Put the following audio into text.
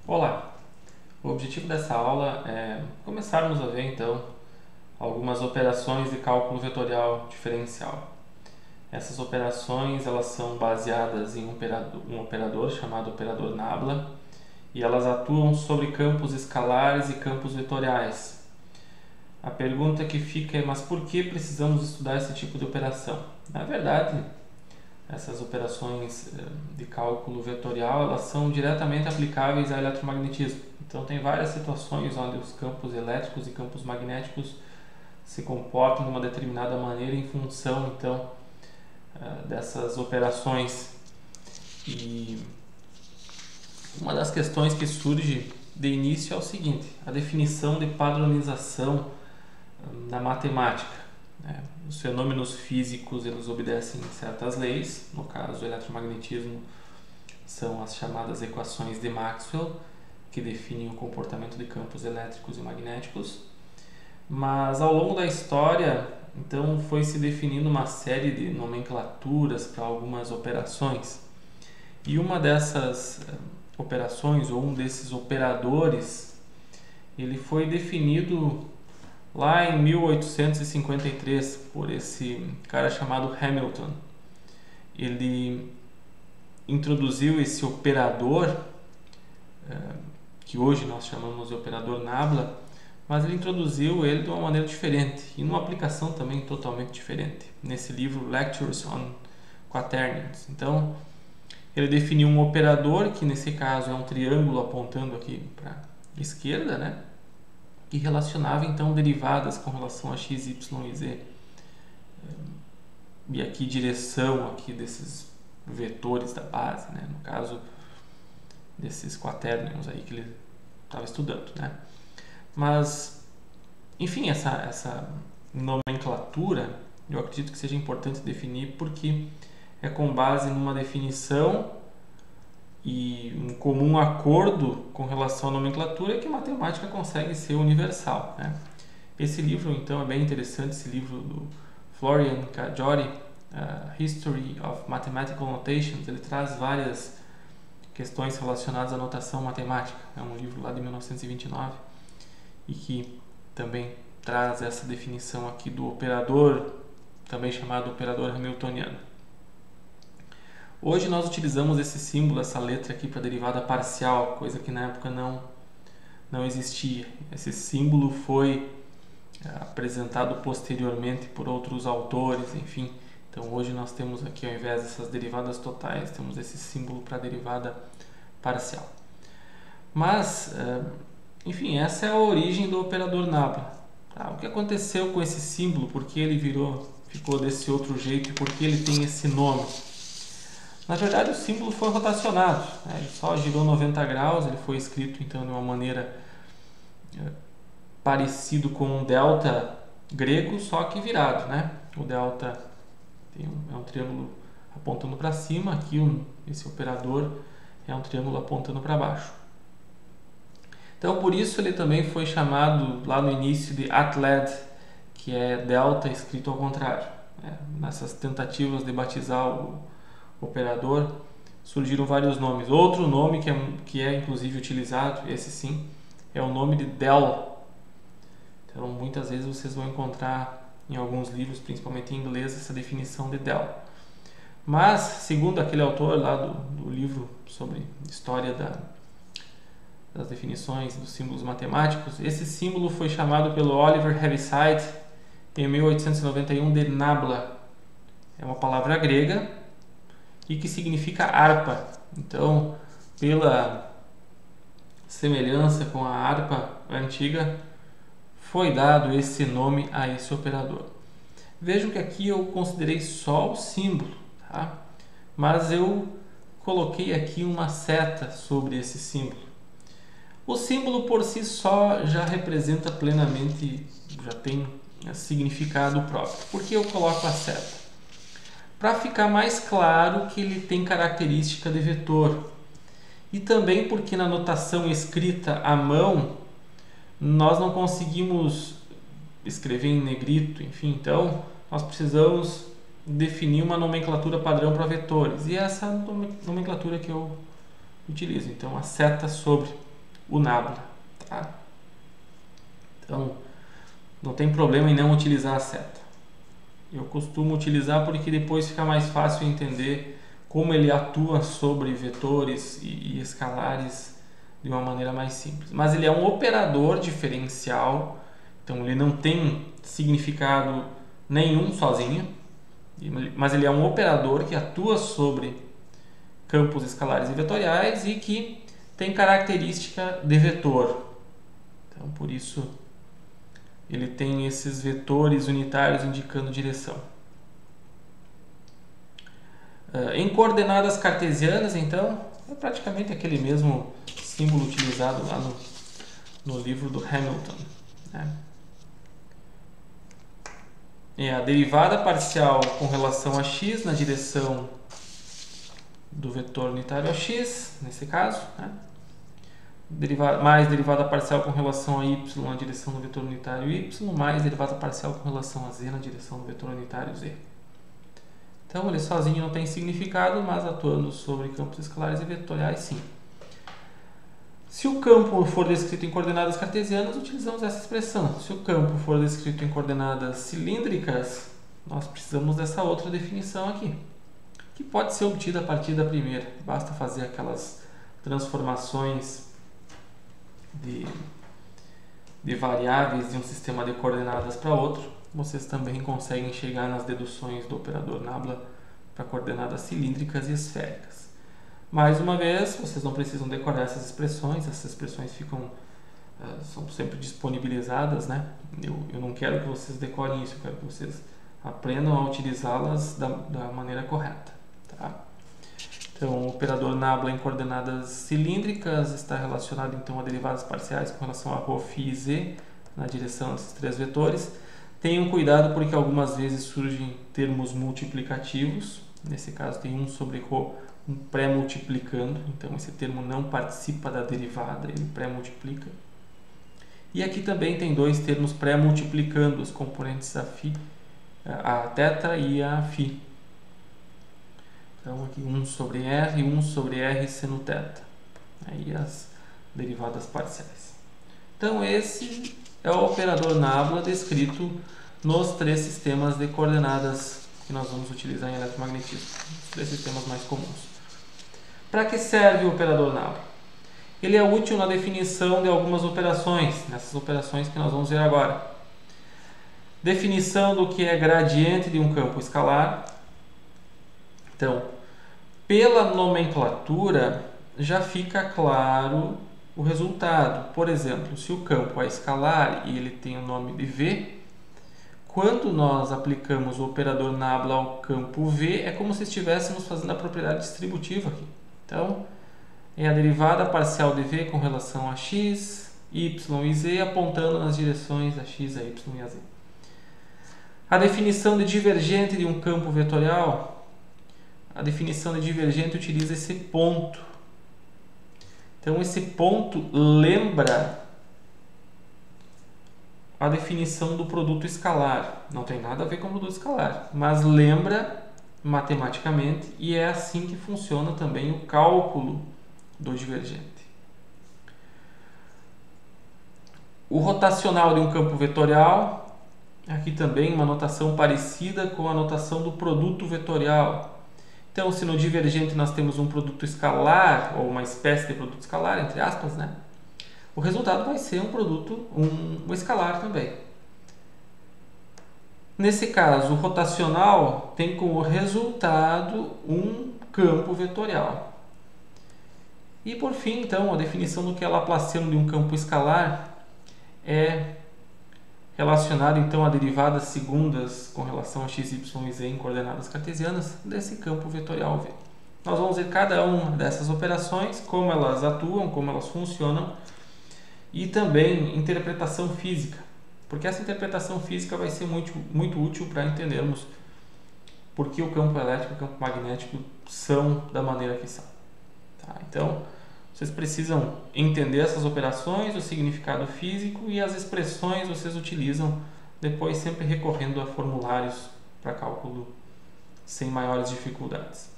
Olá! O objetivo dessa aula é começarmos a ver então algumas operações de cálculo vetorial diferencial. Essas operações elas são baseadas em um operador chamado operador nabla e elas atuam sobre campos escalares e campos vetoriais. A pergunta que fica é: mas por que precisamos estudar esse tipo de operação? Na verdade, essas operações de cálculo vetorial elas são diretamente aplicáveis ao eletromagnetismo. Então tem várias situações onde os campos elétricos e campos magnéticos se comportam de uma determinada maneira em função então dessas operações. E uma das questões que surge de início é o seguinte: a definição de padronização na matemática. Os fenômenos físicos eles obedecem certas leis. No caso do eletromagnetismo são as chamadas equações de Maxwell, que definem o comportamento de campos elétricos e magnéticos. Mas ao longo da história, então, foi se definindo uma série de nomenclaturas para algumas operações. E uma dessas operações, ou um desses operadores, ele foi definido lá em 1853 por esse cara chamado Hamilton. Ele introduziu esse operador, que hoje nós chamamos de operador nabla, mas ele introduziu ele de uma maneira diferente e numa aplicação também totalmente diferente, nesse livro Lectures on Quaternions. Então, ele definiu um operador, que nesse caso é um triângulo apontando aqui para a esquerda, né? Que relacionava então derivadas com relação a x, y e z. E aqui direção aqui desses vetores da base, né? No caso desses quaternions aí que ele estava estudando, né? Mas, enfim, essa nomenclatura eu acredito que seja importante definir porque é com base numa definição e um comum acordo com relação à nomenclatura que a matemática consegue ser universal, né? Esse livro, então, é bem interessante, esse livro do Florian Cajori, History of Mathematical Notations. Ele traz várias questões relacionadas à notação matemática. É um livro lá de 1929 e que também traz essa definição aqui do operador, também chamado operador hamiltoniano. Hoje nós utilizamos esse símbolo, essa letra aqui para derivada parcial, coisa que na época não existia. Esse símbolo foi apresentado posteriormente por outros autores, enfim. Então hoje nós temos aqui, ao invés dessas derivadas totais, temos esse símbolo para derivada parcial. Mas, enfim, essa é a origem do operador nabla. Tá? O que aconteceu com esse símbolo? Por que ele ficou desse outro jeito e por que ele tem esse nome? Na verdade, o símbolo foi rotacionado, né? Ele só girou 90 graus, ele foi escrito então de uma maneira parecido com um delta grego, só que virado, né? O delta é um triângulo apontando para cima, aqui esse operador é um triângulo apontando para baixo. Então, por isso ele também foi chamado lá no início de ATLAD, que é delta escrito ao contrário, né? Nessas tentativas de batizar o operador, surgiram vários nomes. Outro nome que é inclusive utilizado, esse sim, é o nome de del. Então, muitas vezes vocês vão encontrar em alguns livros, principalmente em inglês, essa definição de del. Mas, segundo aquele autor lá do livro sobre história das definições dos símbolos matemáticos, esse símbolo foi chamado pelo Oliver Heaviside em 1891 de nabla. É uma palavra grega e que significa harpa. Então, pela semelhança com a harpa antiga, foi dado esse nome a esse operador. Vejam que aqui eu considerei só o símbolo, tá? Mas eu coloquei aqui uma seta sobre esse símbolo. O símbolo por si só já representa plenamente, já tem significado próprio. Por que eu coloco a seta? Para ficar mais claro que ele tem característica de vetor. E também porque na notação escrita à mão, nós não conseguimos escrever em negrito, enfim, então nós precisamos definir uma nomenclatura padrão para vetores. E essa nomenclatura que eu utilizo. Então, a seta sobre o nabla. Tá? Então, não tem problema em não utilizar a seta. Eu costumo utilizar porque depois fica mais fácil entender como ele atua sobre vetores e escalares de uma maneira mais simples. Mas ele é um operador diferencial, então ele não tem significado nenhum sozinho, mas ele é um operador que atua sobre campos escalares e vetoriais e que tem característica de vetor. Então, por isso, ele tem esses vetores unitários indicando direção. Em coordenadas cartesianas, então, é praticamente aquele mesmo símbolo utilizado lá no livro do Hamilton. Né? É a derivada parcial com relação a x na direção do vetor unitário a x, nesse caso, né? Mais derivada parcial com relação a y na direção do vetor unitário y, mais derivada parcial com relação a z na direção do vetor unitário z. Então, ele sozinho não tem significado, mas atuando sobre campos escalares e vetoriais, sim. Se o campo for descrito em coordenadas cartesianas, utilizamos essa expressão. Se o campo for descrito em coordenadas cilíndricas, nós precisamos dessa outra definição aqui, que pode ser obtida a partir da primeira. Basta fazer aquelas transformações de variáveis de um sistema de coordenadas para outro. Vocês também conseguem chegar nas deduções do operador nabla para coordenadas cilíndricas e esféricas. Mais uma vez, vocês não precisam decorar essas expressões são sempre disponibilizadas, né? Eu não quero que vocês decorem isso, eu quero que vocês aprendam a utilizá-las da maneira correta. Tá? Então, o operador nabla em coordenadas cilíndricas está relacionado então a derivadas parciais com relação a ρ, φ e z na direção desses três vetores. Tenham cuidado porque algumas vezes surgem termos multiplicativos. Nesse caso tem 1 sobre ρ, um pré-multiplicando. Então esse termo não participa da derivada, ele pré-multiplica. E aqui também tem dois termos pré-multiplicando os componentes a θ e a φ. Então aqui 1 sobre r e 1 sobre r seno θ. Aí as derivadas parciais. Então esse é o operador nabla descrito nos três sistemas de coordenadas que nós vamos utilizar em eletromagnetismo, os três sistemas mais comuns. Para que serve o operador nabla? Ele é útil na definição de algumas operações, nessas operações que nós vamos ver agora. Definição do que é gradiente de um campo escalar. Então, pela nomenclatura já fica claro o resultado. Por exemplo, se o campo é escalar e ele tem o nome de V, quando nós aplicamos o operador nabla ao campo V, é como se estivéssemos fazendo a propriedade distributiva aqui. Então, é a derivada parcial de V com relação a x, y e z, apontando nas direções a x, a y e a z. A definição de divergente de um campo vetorial, a definição de divergente utiliza esse ponto. Então, esse ponto lembra a definição do produto escalar. Não tem nada a ver com o produto escalar, mas lembra matematicamente e é assim que funciona também o cálculo do divergente. O rotacional de um campo vetorial, aqui também uma notação parecida com a notação do produto vetorial. Então, se no divergente nós temos um produto escalar, ou uma espécie de produto escalar, entre aspas, né? O resultado vai ser um escalar também. Nesse caso, o rotacional tem como resultado um campo vetorial. E por fim, então, a definição do que é laplaciano de um campo escalar é relacionado então a derivadas segundas com relação a x, y e z em coordenadas cartesianas desse campo vetorial V. Nós vamos ver cada uma dessas operações, como elas atuam, como elas funcionam e também interpretação física, porque essa interpretação física vai ser muito útil para entendermos por que o campo elétrico e o campo magnético são da maneira que são. Tá? Então, vocês precisam entender essas operações, o significado físico e as expressões vocês utilizam depois sempre recorrendo a formulários para cálculo sem maiores dificuldades.